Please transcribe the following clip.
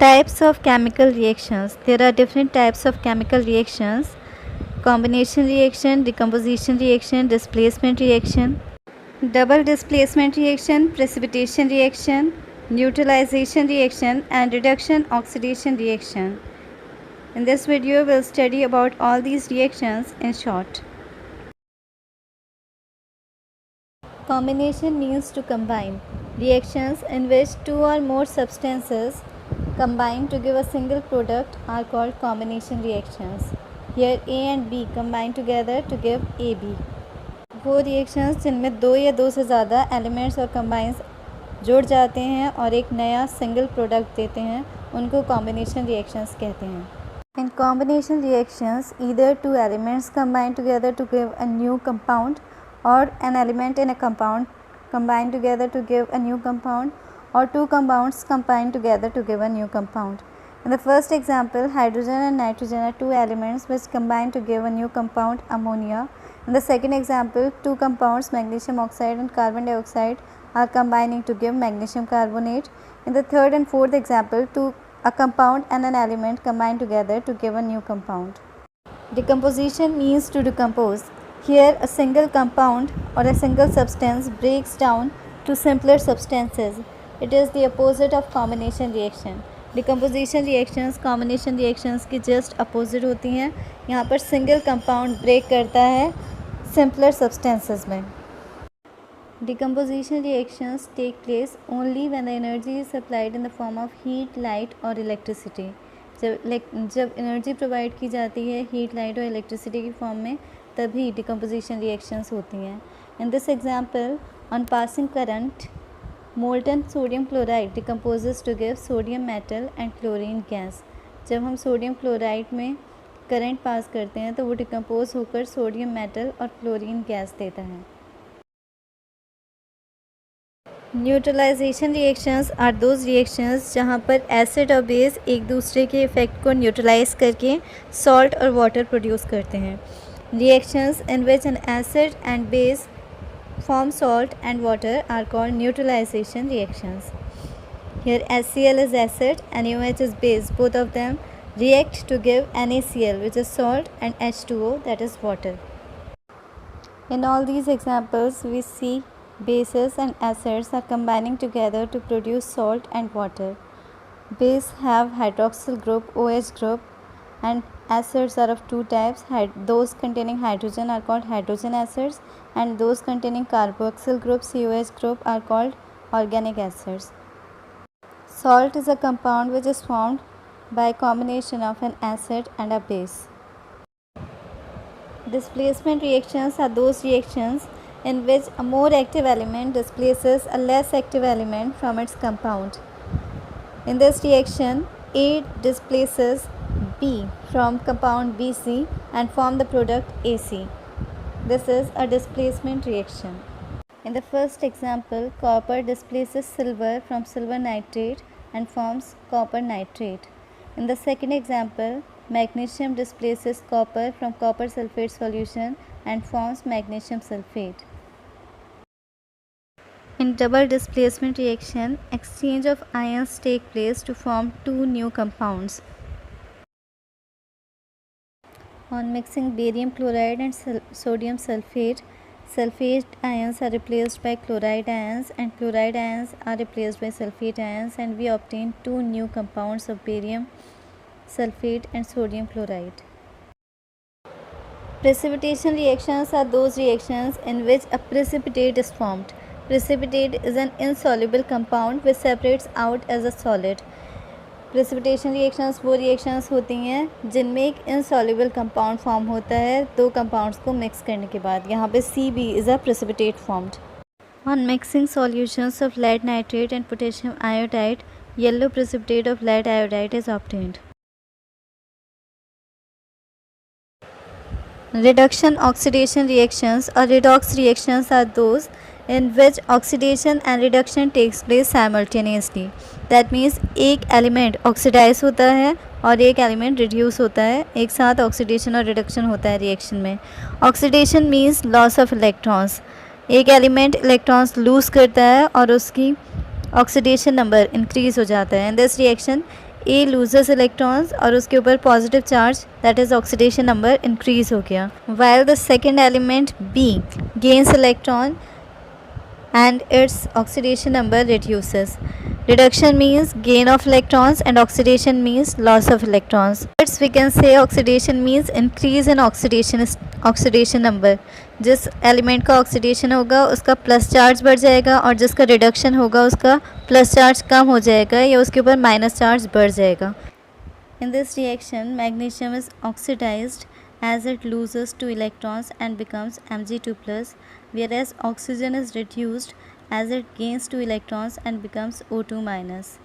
Types of chemical reactions. There are different types of chemical reactions: combination reaction, decomposition reaction, displacement reaction, double displacement reaction, precipitation reaction, neutralization reaction, and reduction oxidation reaction. In this video, we'll study about all these reactions in short. Combination means to combine. Reactions in which two or more substances combine to give a single product are called combination reactions. Here A and B combine together to give AB. वो reactions जिनमें दो या दो से ज़्यादा elements और combines जुड़ जाते हैं और एक नया सिंगल प्रोडक्ट देते हैं, उनको कॉम्बिनेशन रिएक्शंस कहते हैं. In combination reactions, either two elements combine together to give a new compound, or an element in a compound combine together to give a new compound, or two compounds combine together to give a new compound. In the first example, hydrogen and nitrogen are two elements which combine to give a new compound, ammonia. In the second example, two compounds, magnesium oxide and carbon dioxide, are combining to give magnesium carbonate. In the third and fourth example, a compound and an element combine together to give a new compound. Decomposition means to decompose. Here, a single compound or a single substance breaks down to simpler substances. It is the opposite of combination reaction. Decomposition reactions combination reactions की just opposite होती हैं. यहाँ पर single compound break करता है simpler substances में. Decomposition reactions take place only when the energy is supplied in the form of heat, light or electricity. जब energy provide की जाती है हीट, लाइट और इलेक्ट्रिसिटी की फॉर्म में, तभी डिकम्पोजिशन रिएक्शंस होती हैं. In this example, on passing current, molten sodium chloride decomposes to give sodium metal and chlorine gas. जब हम सोडियम क्लोराइड में करंट पास करते हैं तो वो डिकम्पोज होकर सोडियम मेटल और क्लोरीन गैस देता है. Neutralisation reactions are those reactions जहाँ पर एसिड और बेस एक दूसरे के इफ़ेक्ट को न्यूट्रलाइज करके सॉल्ट और वाटर प्रोड्यूस करते हैं. Reactions in which N acid and base form salt and water are called neutralization reactions. Here HCl is acid and NaOH is base. Both of them react to give NaCl, which is salt, and H2O, that is water. In all these examples, we see bases and acids are combining together to produce salt and water. Base have hydroxyl group, OH group, and acids are of two types. Those containing hydrogen are called hydrogen acids, and those containing carboxyl group, COH group, are called organic acids. Salt is a compound which is formed by combination of an acid and a base. Displacement reactions are those reactions in which a more active element displaces a less active element from its compound. In this reaction, A displaces B from compound BC and form the product AC. This is a displacement reaction. In the first example, copper displaces silver from silver nitrate and forms copper nitrate. In the second example, magnesium displaces copper from copper sulfate solution and forms magnesium sulfate. In double displacement reaction, exchange of ions take place to form two new compounds. On mixing barium chloride and sodium sulfate, sulfate ions are replaced by chloride ions and chloride ions are replaced by sulfate ions, and we obtain two new compounds of barium sulfate and sodium chloride. Precipitation reactions are those reactions in which a precipitate is formed. Precipitate is an insoluble compound which separates out as a solid. Precipitation reactions वो reactions होती हैं जिनमें एक insoluble compound form होता है दो compounds को mix करने के बाद. यहाँ पे Cb is a precipitate formed. On mixing solutions of lead nitrate and potassium iodide, yellow precipitate of lead iodide is obtained. Reduction oxidation reactions or redox reactions are those in which oxidation and reduction takes place simultaneously. That means एक element oxidise होता है और एक element reduce होता है, एक साथ oxidation और रिडक्शन होता है रिएक्शन में. Oxidation means loss of electrons. एक एलिमेंट इलेक्ट्रॉन्स लूज़ करता है और उसकी ऑक्सीडेशन नंबर इंक्रीज़ हो जाता है. In this reaction A loses electrons और उसके ऊपर positive charge that is oxidation number increase हो गया, while the second element B gains electron and its oxidation number reduces. Reduction means gain of electrons and oxidation means loss of electrons. Thus we can say oxidation means increase in oxidation number. जिस element का oxidation होगा उसका plus charge बढ़ जाएगा और जिसका reduction होगा उसका प्लस चार्ज कम हो जाएगा या उसके ऊपर माइनस चार्ज बढ़ जाएगा. In this reaction, magnesium is oxidized as it loses 2 electrons and becomes Mg2+, whereas oxygen is reduced as it gains 2 electrons and becomes O2-.